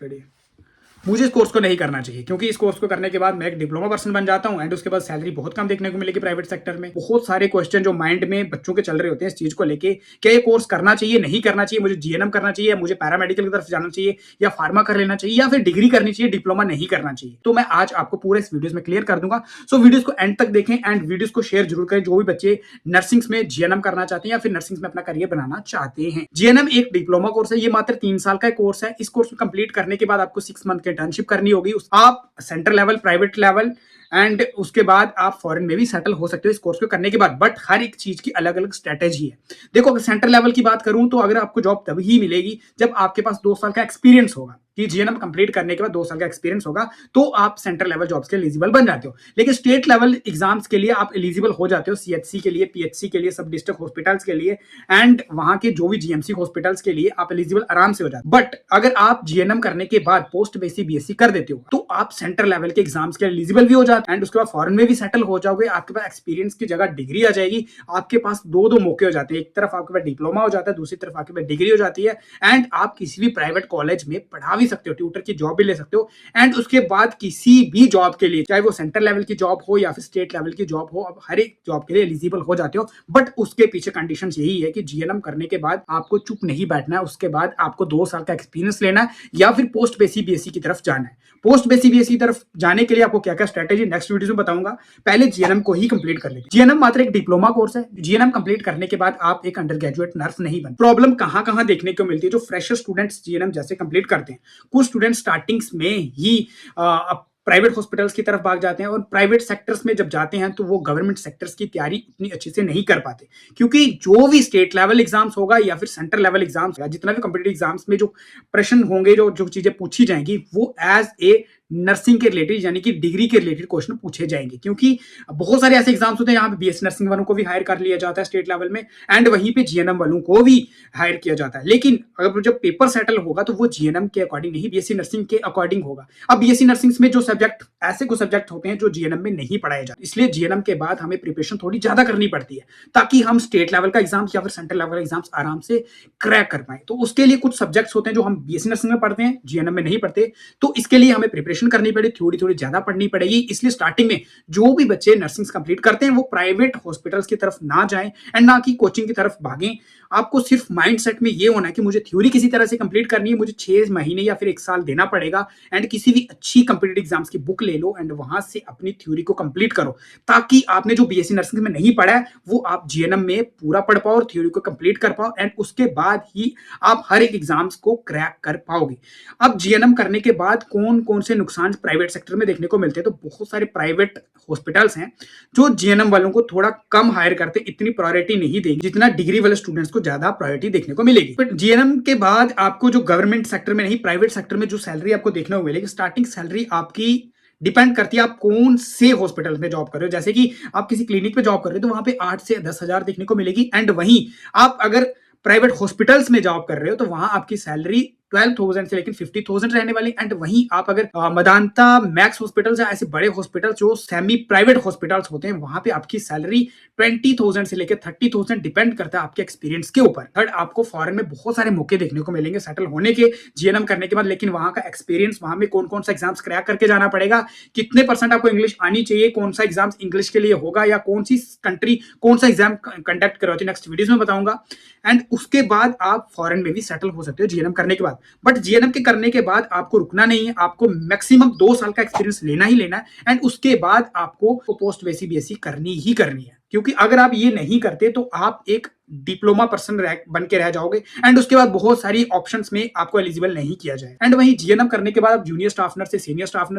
Ready. मुझे इस course को नहीं करना चाहिए क्योंकि इस कोर्स को करने के बाद मैं एक डिप्लोमा पर्सन बन जाता हूं एंड उसके बाद सैलरी बहुत कम देखने को मिलेगी प्राइवेट सेक्टर में। बहुत सारे क्वेश्चन जो माइंड में बच्चों के चल रहे होते हैं इस चीज को लेके, क्या ये कोर्स करना चाहिए, नहीं करना चाहिए, मुझे जीएनएम करना चाहिए, मुझे पैरामेडिकल की तरफ जाना चाहिए, या फार्मा कर लेना चाहिए, या फिर डिग्री करनी चाहिए, डिप्लोमा नहीं करना चाहिए। तो मैं आज आपको पूरा इस वीडियो में क्लियर कर दूंगा। सो वीडियोस को एंड तक देखें एंड वीडियोस को शेयर जरूर करें जो भी बच्चे नर्सिंग में जीएनएम करना चाहते हैं या फिर नर्सिंग में अपना करियर बनाना चाहते हैं। जीएनएम एक डिप्लोमा कोर्स है, ये मात्र 3 साल का कोर्स है। इस कोर्स को कंप्लीट करने के बाद आपको 6 मंथ की इंटर्नशिप करनी होगी। आप centre level, private level and उसके बाद आप फॉरेन में भी सेटल हो सकते हो इस कोर्स को करने के बाद। बट हर एक चीज की अलग अलग स्ट्रेटेजी है। देखो, अगर सेंटर लेवल की बात करूं तो अगर आपको जॉब तभी मिलेगी जब आपके पास 2 साल का एक्सपीरियंस होगा, कि जीएनएम कंप्लीट करने के बाद 2 साल का एक्सपीरियंस होगा तो आप सेंटर लेवल जॉब्स के एलिजिबल बन जाते हो। लेकिन स्टेट लेवल एग्जाम्स के लिए आप एलिजिबल हो जाते हो, सीएचसी के लिए, पीएचसी के लिए, सब डिस्ट्रिक्ट हॉस्पिटल्स के लिए एंड वहां के जो भी जीएमसी हॉस्पिटल्स के लिए आप एलिजिबल आराम से हो जाते हो। बट अगर आप जीएनएम करने के बाद पोस्ट बेसिक बीएससी कर देते हो तो आप सेंटर लेवल के एग्जाम्स के एलिजिबल भी हो जाते एंड उसके बाद फॉरेन में भी सेटल हो जाओगे। आपके पास एक्सपीरियंस की जगह डिग्री आ जाएगी। आपके पास दो मौके हो जाते हैं, एक तरफ आपके पास डिप्लोमा हो जाता है, दूसरी तरफ आपके पास डिग्री हो जाती है एंड आप किसी भी प्राइवेट कॉलेज में पढ़ा भी सकते हो, ट्यूटर की जॉब भी ले सकते हो एंड उसके बाद किसी भी जॉब के लिए, चाहे वो सेंटर लेवल की जॉब हो या फिर स्टेट लेवल की जॉब हो, अब हर एक जॉब के लिए एलिजिबल हो जाते हो। बट उसके पीछे कंडीशन यही है कि जीएनएम करने के बाद आपको चुप नहीं बैठना है। उसके बाद आपको 2 साल का एक्सपीरियंस लेना है या फिर पोस्ट बेसिक बीएससी की तरफ जाना है। पोस्ट बेसिक बीएससी की तरफ जाने के लिए आपको क्या क्या स्ट्रेटेजी नेक्स्ट वीडियो में बताऊंगा। पहले जीएनएम को ही कंप्लीट कर लेते। जीएनएम मात्र एक डिप्लोमा कोर्स है। जीएनएम कंप्लीट करने के बाद आप एक अंडर ग्रेजुएट नर्स नहीं बन। प्रॉब्लम कहां देखने को मिलती है, जो फ्रेशर स्टूडेंट्स जीएनएम जैसे कंप्लीट करते हैं, कुछ स्टूडेंट स्टार्टिंग्स में ही प्राइवेट हॉस्पिटल्स की तरफ भाग जाते हैं और प्राइवेट सेक्टर्स में जब जाते हैं तो वो गवर्नमेंट सेक्टर्स की तैयारी उतनी अच्छे से नहीं कर पाते, क्योंकि जो भी स्टेट लेवल एग्जाम्स होगा या फिर सेंटर लेवल एग्जाम्स होगा, जितना भी कॉम्पिटिटिव एग्जाम्स में जो प्रश्न होंगे, जो चीजें पूछी जाएंगी, वो एज ए नर्सिंग के रिलेटेड यानी कि डिग्री के रिलेटेड क्वेश्चन पूछे जाएंगे। क्योंकि बहुत सारे ऐसे एग्जाम्स होते हैं जहां पे बीएससी नर्सिंग वालों को भी हायर कर लिया जाता है स्टेट लेवल में एंड वहीं पे जीएनएम वालों को भी हायर किया जाता है। लेकिन अगर जब पेपर सेटल होगा तो वो जीएनएम के अकॉर्डिंग नहीं, बीएससी नर्सिंग के अकॉर्डिंग होगा। अब बीएससी नर्सिंग में जो सब्जेक्ट, ऐसे कुछ सब्जेक्ट होते हैं जो जीएनएम में नहीं पढ़ाए जाते, इसलिए जीएनएम के बाद हमें प्रिपरेशन थोड़ी ज्यादा करनी पड़ती है ताकि हम स्टेट लेवल का एग्जाम्स या फिर सेंटर लेवल एग्जाम्स आराम से क्रैक कर पाए। तो उसके लिए कुछ सब्जेक्ट्स होते हैं जो हम बीएससी नर्सिंग में पढ़ते हैं, जीएनएम में नहीं पढ़ते, तो इसके लिए हमें प्रिपरेशन करनी पड़े, थोड़ी ज्यादा पढ़नी पड़ेगी। इसलिए स्टार्टिंग में जो भी बच्चे नर्सिंग कंप्लीट करते हैं वो प्राइवेट हॉस्पिटल्स की तरफ ना जाएं एंड ना कि कोचिंग की तरफ भागें। आपको सिर्फ माइंडसेट में ये होना है कि मुझे थ्योरी किसी तरह से कंप्लीट करनी है, मुझे 6 महीने या फिर 1 साल देना पड़ेगा एंड किसी भी अच्छी कॉम्पिटिटिव एग्जाम्स की बुक ले लो एंड वहां से अपनी थ्योरी को कंप्लीट करो, ताकि आपने जो बीएससी नर्सिंग में नहीं पढ़ा है वो आप जीएनएम में पूरा पढ़ पाओ और थ्योरी को कंप्लीट कर पाओ एंड उसके बाद ही आप हर एक एग्जाम्स को क्रैक कर पाओगे। अब जीएनएम करने के बाद कौन कौन से नुकसान प्राइवेट सेक्टर में देखने को मिलते हैं, तो बहुत सारे प्राइवेट हॉस्पिटल्स हैं जो जीएनएम वालों को थोड़ा कम हायर करते, इतनी प्रायोरिटी नहीं देंगे जितना डिग्री वाले स्टूडेंट्स को ज्यादा प्रायोरिटी देखने को मिलेगी। बट जीएनएम के बाद आपको जो गवर्नमेंट सेक्टर में नहीं, प्राइवेट सेक्टर में जो सैलरी आपको देखने को मिलेगी, स्टार्टिंग सैलरी आपकी डिपेंड करती है आप कौन से हॉस्पिटल में जॉब कर रहे हो। जैसे कि आप किसी क्लिनिक पे जॉब कर रहे हो तो वहां पे 8 से 10 हजार देखने को मिलेगी एंड वहीं आप अगर प्राइवेट हॉस्पिटल्स में जॉब कर रहे हो तो वहां आपकी सैलरी 12,000 से लेकिन 50,000 रहने वाली एंड वहीं आप अगर मदांता, मैक्स हॉस्पिटल्स या ऐसे बड़े हॉस्पिटल जो सेमी प्राइवेट हॉस्पिटल्स होते हैं वहां पे आपकी सैलरी 20,000 से लेकर 30,000 डिपेंड करता है आपके एक्सपीरियंस के ऊपर। थर्ड, आपको फॉरेन में बहुत सारे मौके देखने को मिलेंगे सेटल होने के जीएनएम करने के बाद, लेकिन वहां का एक्सपीरियंस, वहां में कौन कौन सा एग्जाम्स क्रैक करके जाना पड़ेगा, कितने % आपको इंग्लिश आनी चाहिए, कौन सा एग्जाम्स इंग्लिश के लिए होगा या कौन सी कंट्री कौन सा एग्जाम कंडक्ट करवाती है, नेक्स्ट वीडियोस में बताऊंगा एंड उसके बाद आप फॉरेन में भी सेटल हो सकते हो जीएनएम करने के बाद। बट जीएनएम के करने के बाद आपको रुकना नहीं है, आपको मैक्सिमम 2 साल का एक्सपीरियंस लेना ही लेना है एंड उसके बाद आपको पोस्ट बेसिक बीएससी करनी ही करनी है। क्योंकि अगर आप ये नहीं करते तो आप एक डिप्लोमा पर्सन बन के रह जाओगे एंड उसके बाद बहुत सारी ऑप्शंस में आपको एलिजिबल नहीं किया जाए। एंड वहीं जीएनएम करने के बाद आप जूनियर स्टाफ नर्स से सीनियर स्टाफ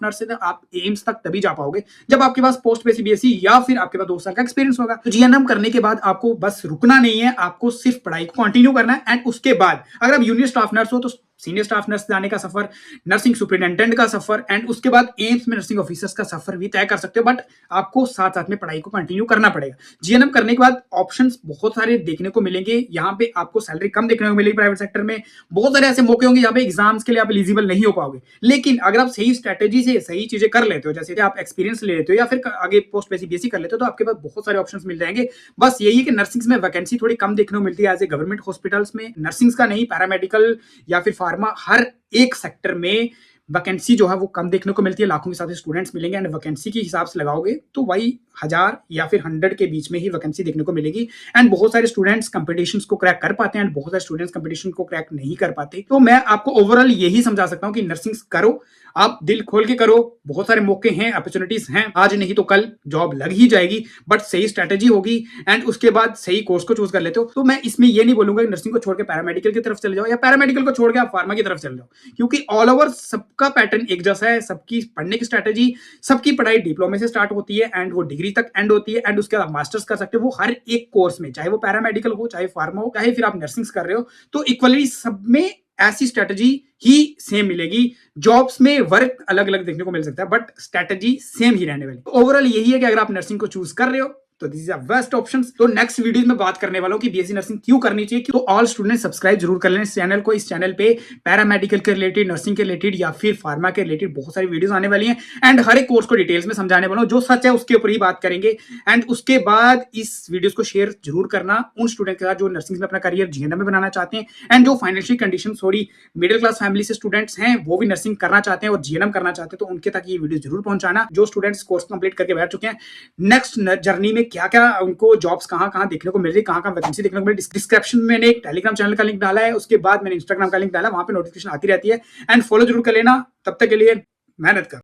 नर्स से आप एम्स तक तभी जा पाओगे जब आपके पास पोस्ट बेसिक बीएससी या फिर आपके पास 2 साल का एक्सपीरियंस होगा। तो जीएनएम करने के बाद आपको बस रुकना नहीं है, आपको सिर्फ पढ़ाई को कंटिन्यू करना है एंड उसके बाद अगर आप जूनियर स्टाफ नर्स हो तो सीनियर स्टाफ नर्स जाने का सफर, नर्सिंग सुपरिटेंडेंट का सफर एंड उसके बाद एम्स में नर्सिंग ऑफिसर्स का सफर भी तय कर सकते हो। बट आपको साथ साथ में पढ़ाई को कंटिन्यू करना पड़ेगा। जीएनएम करने के बाद ऑप्शंस बहुत सारे देखने को मिलेंगे। यहाँ पे आपको सैलरी कम देखने को मिलेगी प्राइवेट सेक्टर में, बहुत सारे ऐसे मौके होंगे जहाँ पे एग्जाम्स के लिए आप एलिजिबल नहीं हो पाओगे। लेकिन अगर आप सही स्ट्रेटेजी से सही चीजें कर लेते हो, जैसे आप एक्सपीरियंस ले लेते हो या फिर आगे पोस्ट बेसिक बीएससी कर लेते हो, तो आपके पास बहुत सारे ऑप्शंस मिल जाएंगे। बस यही है कि नर्सिंग में वैकेंसी थोड़ी कम देखने को मिलती है एज ए गवर्नमेंट हॉस्पिटल्स में, नर्सिंग का नहीं, पैरामेडिकल या फिर फार्मा हर एक सेक्टर में वैकेंसी जो है वो कम देखने को मिलती है, लाखों के हिसाब से स्टूडेंट्स मिलेंगे एंड वैकेंसी के हिसाब से लगाओगे तो वही 1000 या फिर 100 के बीच में ही वैकेंसी देखने को मिलेगी। एंड बहुत सारे स्टूडेंट्स कंपटीशंस को क्रैक कर पाते हैं एंड बहुत सारे स्टूडेंट्स कंपटीशन को क्रैक नहीं कर पाते। तो मैं आपको ओवरऑल यही समझा सकता हूँ कि नर्सिंग करो, आप दिल खोल के करो, बहुत सारे मौके हैं, अपॉर्चुनिटीज हैं, आज नहीं तो कल जॉब लग ही जाएगी, बट सही स्ट्रेटेजी होगी एंड उसके बाद सही कोर्स को चूज कर लेते हो। तो मैं इसमें ये नहीं बोलूंगा कि नर्सिंग को छोड़ के पैरामेडिकल की तरफ चले जाओ या पैरामेडिकल को छोड़ के आप फार्मा की तरफ चले जाओ, क्योंकि ऑल ओवर सबका पैटर्न एक जैसा है, सबकी पढ़ने की स्ट्रेटेजी, सबकी पढ़ाई डिप्लोमे से स्टार्ट होती है एंड वो डिग्री तक एंड होती है एंड उसके बाद मास्टर्स कर सकते हो। वो हर एक कोर्स में, चाहे वो पैरामेडिकल हो, चाहे फार्मा हो, चाहे फिर आप नर्सिंग कर रहे हो, तो इक्वली सब में ऐसी स्ट्रेटेजी ही सेम मिलेगी। जॉब्स में वर्क अलग अलग देखने को मिल सकता है बट स्ट्रेटेजी सेम ही रहने वाली। ओवरऑल यही है कि अगर आप नर्सिंग को चूज कर रहे हो तो this is a best option. तो नेक्स्ट वीडियो में बात करने वाला हूं कि बीएससी नर्सिंग क्यों करनी चाहिए। तो ऑल स्टूडेंट सब्सक्राइब जरूर कर लें इस चैनल को। इस चैनल पे पैरामेडिकल के रिलेटेड, नर्सिंग के रिलेटेड या फिर फार्मा के रिलेटेड बहुत सारी वीडियोस आने वाली हैं एंड हर एक कोर्स को डिटेल्स में समझाने वाला हूं। जो सच है उसके ऊपर ही बात करेंगे एंड उसके बाद इस वीडियोस को शेयर जरूर करना उन स्टूडेंट के साथ जो नर्सिंग में अपना करियर जीएनएम में बनाना चाहते हैं एंड जो फाइनेंशियल कंडीशन थोड़ी मिडिल क्लास फैमिली से स्टूडेंट्स हैं वो भी नर्सिंग करना चाहते हैं और जीएनएम करना चाहते हैं, तो उनके तक ये वीडियो जरूर पहुंचाना। जो स्टूडेंट्स कोर्स कंप्लीट करके बैठ चुके हैं, नेक्स्ट जर्नी में क्या क्या उनको जॉब्स कहां देखने को मिल रही है, कहां वैकेंसी देखने को मिल रही है। डिस्क्रिप्शन में मैंने एक टेलीग्राम चैनल का लिंक डाला है, उसके बाद मैंने इंस्टाग्राम का लिंक डाला, वहां पे नोटिफिकेशन आती रहती है एंड फॉलो जरूर कर लेना। तब तक के लिए मेहनत कर।